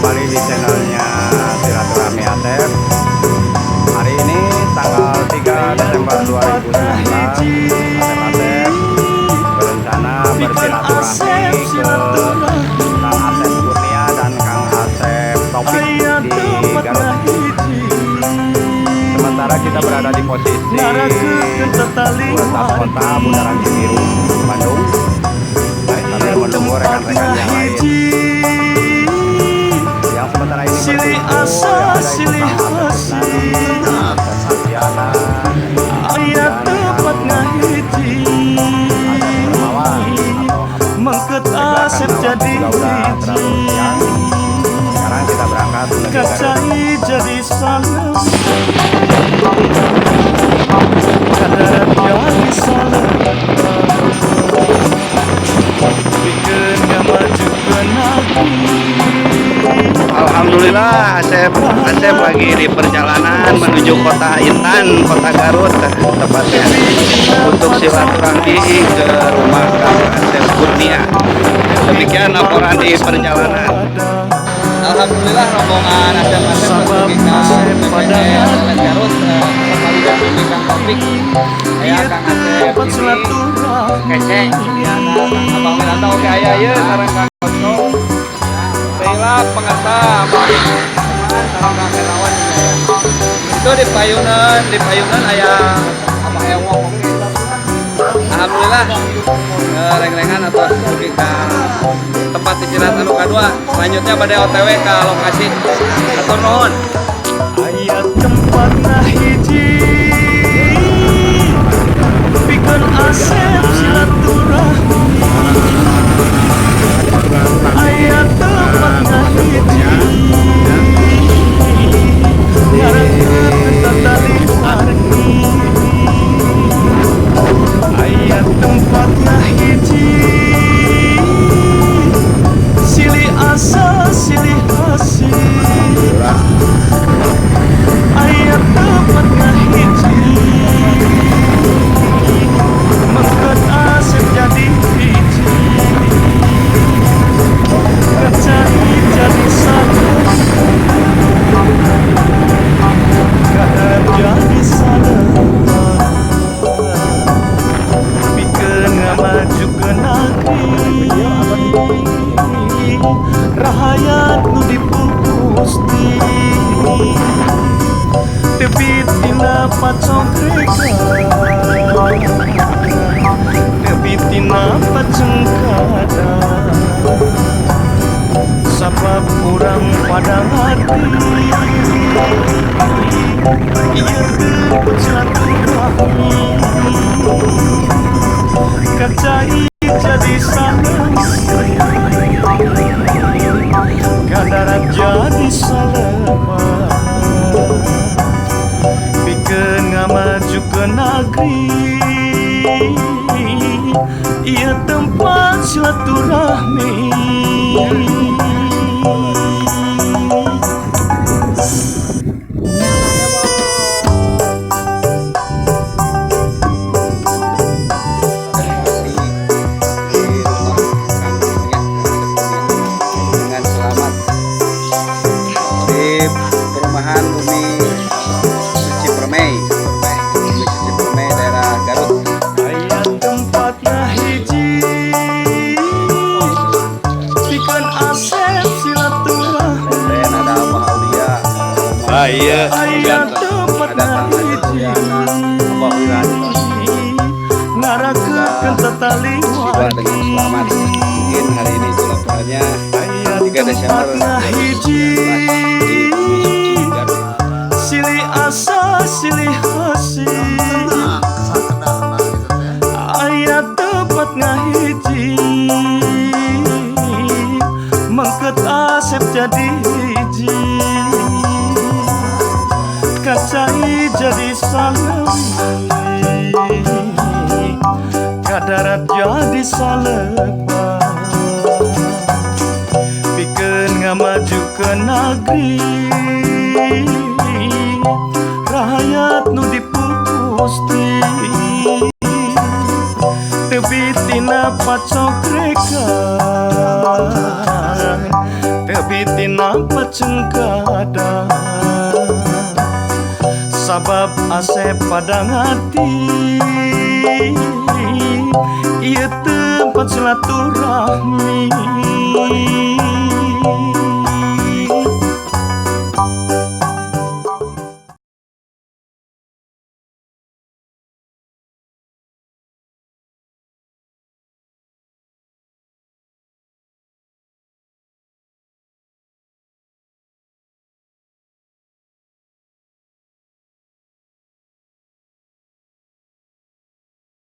kembali di channelnya Silaturahmi Asep. Hari ini tanggal 3 Desember 2019, Asep berencana bersilaturahmi ke Kang Asep Kurnia dan Kang Asep Taufik di Garut. Sementara kita berada di posisi Kota Bundaran Cibiru, Bandung, sambil menunggu rekan-rekan yang lain yang sementara ini berkumpul. Mengket Asep jadi sekarang kita berangkat kacai jadi salah kadar jadi salah bikin gak maju ke nabi. Alhamdulillah Asep lagi di perjalanan menuju kota Intan, kota Garut tepatnya, untuk silaturahmi ke rumah Kang Asep Kurnia. Demikian laporan di perjalanan. Alhamdulillah rombongan Asep pergi ke PPD Garut kembali dari Kang Taufik. Ya Kang Asep ini kece, Abang Wiranto oke aya ye sareng Kang Koco. Baiklah pengerta Abang sareng Kang Herawan. Itu di payunan aya Abang Ewong. Alhamdulillah reng-rengan atau pergi ke tempat istirahat anu kadua. Selanjutnya pada OTW ke lokasi atau nuhun. Ayat tempat hiji bikin Asep silaturahmi. Ayat tempat hiji ngarep tali warni. Ayat tempat hiji silih asa silih hasih. Ayat tempat hiji mengket Asep jadi hiji kacai jadi salah kadar jadi salah bikin maju ke negeri rahayat nu dipupusti tebit tina pacongkreka tebit tina pacengkada sabab kurang pada hati iya tebut silaturahmi kacai jadi salah kadarat jadi salah bikin ngamaju ke negeri iya tempat silaturahmi. Iya, ayat tempat hiji Abang Wiranto ngarakeun tatali tiba dengan selamat. Mungkin hari ini itu laporannya 3 Desember 2019 di Bumi Suci Garut. silih asa silih hasih ayat tempat hiji mengket Asep jadi hiji kacai jadi salah kadarat jadi salah bikin ngamaju ke negeri rakyat nu dipupusti tebit tina pacongkreka tebit tina tempat cengkada, sabab Asep padang hati. Ieu tempat silaturahmi.